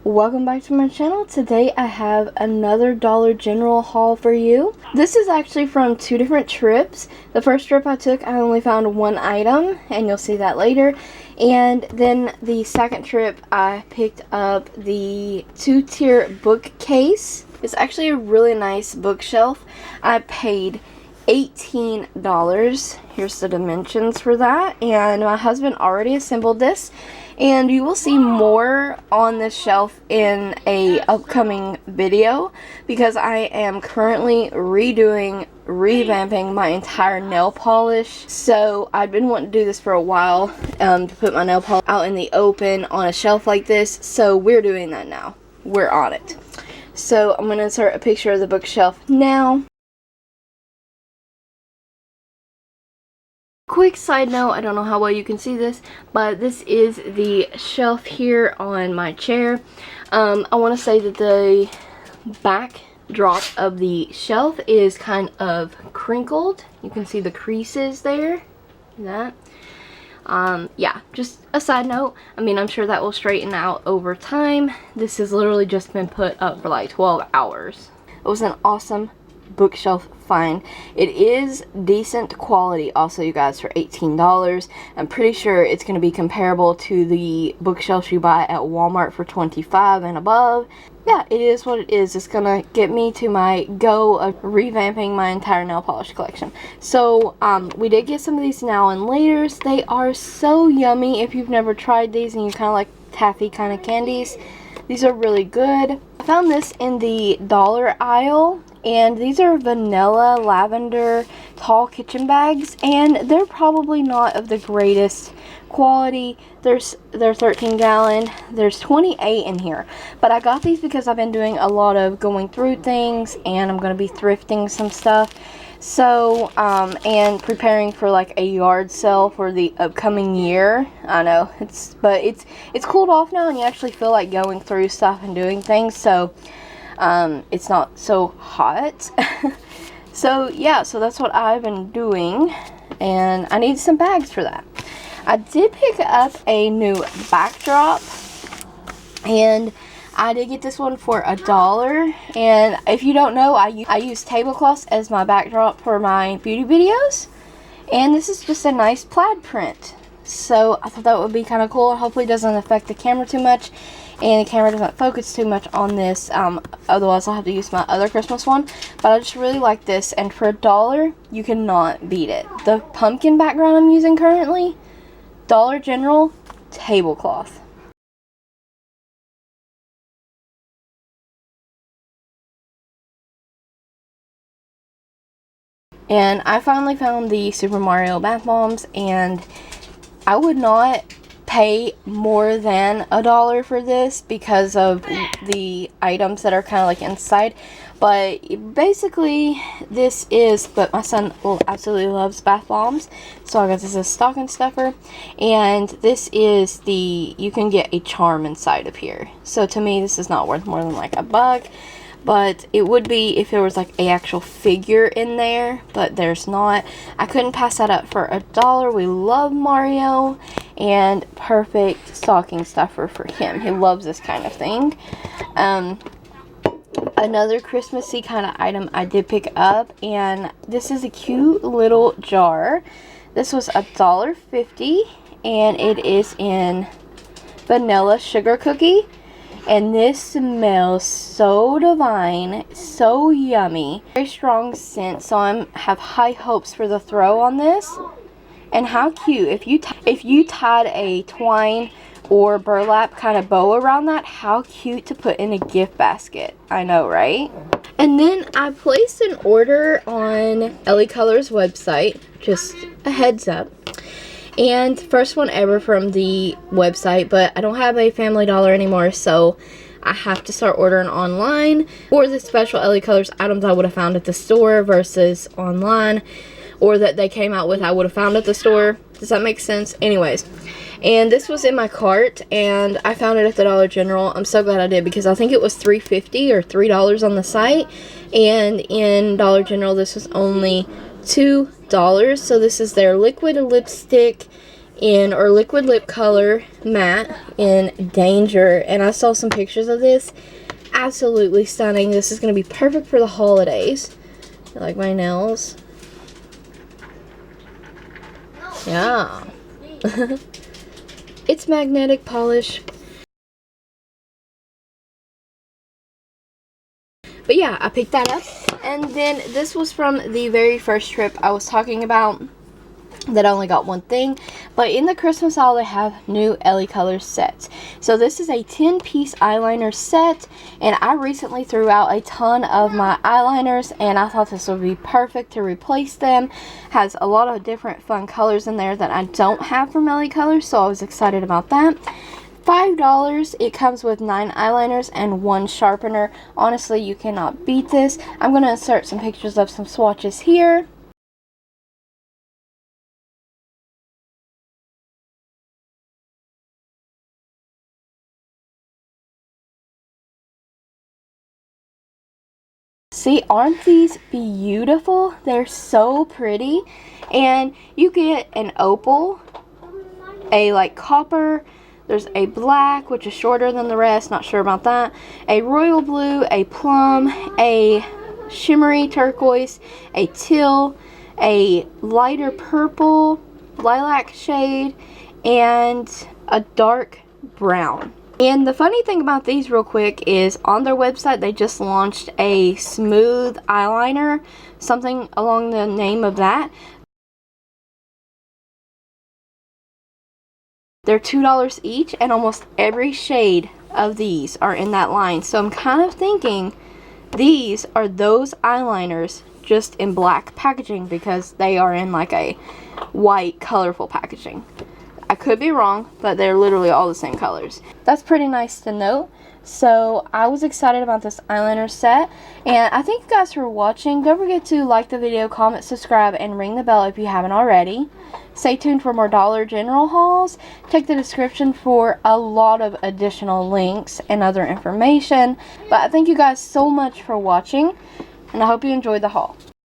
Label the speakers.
Speaker 1: Welcome back to my channel. Today I have another Dollar General haul for you. This is actually from two different trips. The first trip I took, I only found one item, and you'll see that later. And then the second trip, I picked up the two-tier bookcase. It's actually a really nice bookshelf. I paid $18. Here's the dimensions for that, and my husband already assembled this, and you will see more on this shelf in a upcoming video because I am currently revamping my entire nail polish. So I've been wanting to do this for a while, to put my nail polish out in the open on a shelf like this, so we're doing that now. We're on it. So I'm going to insert a picture of the bookshelf now. Quick side note, I don't know how well you can see this, but this is the shelf here on my chair. I want to say that the backdrop of the shelf is kind of crinkled. You can see the creases there. That. Yeah, just a side note. I mean, I'm sure that will straighten out over time. This has literally just been put up for like 12 hours. It was an awesome bookshelf find. It is decent quality also, you guys, for $18. I'm pretty sure it's going to be comparable to the bookshelves you buy at Walmart for $25 and above. Yeah, it is what it is. It's gonna get me to my goal of revamping my entire nail polish collection. So we did get some of these now and laters. They are so yummy. If you've never tried these and you kind of like taffy kind of candies, these are really good. I found this in the dollar aisle, and these are vanilla lavender tall kitchen bags, and they're probably not of the greatest quality. They're 13 gallon. There's 28 in here, but I got these because I've been doing a lot of going through things, and I'm going to be thrifting some stuff. So, and preparing for like a yard sale for the upcoming year. I know, it's cooled off now, and you actually feel like going through stuff and doing things, so it's not so hot. So yeah, so that's what I've been doing, and I need some bags for that. I did pick up a new backdrop, and I did get this one for $1, and if you don't know, I use tablecloths as my backdrop for my beauty videos, and this is just a nice plaid print. So I thought that would be kind of cool. Hopefully it doesn't affect the camera too much, and the camera doesn't focus too much on this, otherwise I'll have to use my other Christmas one. But I just really like this, and for $1, you cannot beat it. The pumpkin background I'm using currently, Dollar General tablecloth. And I finally found the Super Mario bath bombs, and I would not pay more than $1 for this because of the items that are kind of like inside. But basically this is, but my son absolutely loves bath bombs, so I got this as a stocking stuffer, and this is you can get a charm inside of here. So to me this is not worth more than like $1. But it would be if there was like a actual figure in there, but there's not. I couldn't pass that up for $1. We love Mario, and perfect stocking stuffer for him. He loves this kind of thing. Another Christmassy kind of item I did pick up, and this is a cute little jar. This was $1.50, and it is in vanilla sugar cookie. And this smells so divine, so yummy. Very strong scent, so I have high hopes for the throw on this. And how cute, if you tied a twine or burlap kind of bow around that, how cute to put in a gift basket. I know, right? And then I placed an order on LaColors website, just a heads up. And first one ever from the website, but I don't have a Family Dollar anymore, so I have to start ordering online for the special LaColors items I would have found at the store versus online, or that they came out with I would have found at the store. Does that make sense? Anyways, and this was in my cart, and I found it at the Dollar General. I'm so glad I did, because I think it was $3.50 or $3 on the site, and in Dollar General this was only $2. So this is their liquid lipstick in our liquid lip color matte in Danger, and I saw some pictures of this. Absolutely stunning. This is going to be perfect for the holidays. I like my nails. Yeah. It's magnetic polish. But yeah, I picked that up. And then this was from the very first trip I was talking about that I only got one thing. But in the Christmas aisle, they have new LaColors sets. So this is a 10-piece eyeliner set. And I recently threw out a ton of my eyeliners, and I thought this would be perfect to replace them. Has a lot of different fun colors in there that I don't have from LaColors, so I was excited about that. $5. It comes with 9 eyeliners and 1 sharpener. Honestly, you cannot beat this. I'm going to insert some pictures of some swatches here. See, aren't these beautiful? They're so pretty. And you get an opal, a like copper, there's a black, which is shorter than the rest, not sure about that, a royal blue, a plum, a shimmery turquoise, a teal, a lighter purple, lilac shade, and a dark brown. And the funny thing about these real quick is on their website they just launched a smooth eyeliner, something along the name of that. They're $2 each, and almost every shade of these are in that line. So I'm kind of thinking these are those eyeliners just in black packaging, because they are in like a white colorful packaging. I could be wrong, but they're literally all the same colors. That's pretty nice to know. So I was excited about this eyeliner set, and I thank you guys for watching. Don't forget to like the video, comment, subscribe, and ring the bell if you haven't already. Stay tuned for more Dollar General hauls. Check the description for a lot of additional links and other information. But I thank you guys so much for watching, and I hope you enjoyed the haul.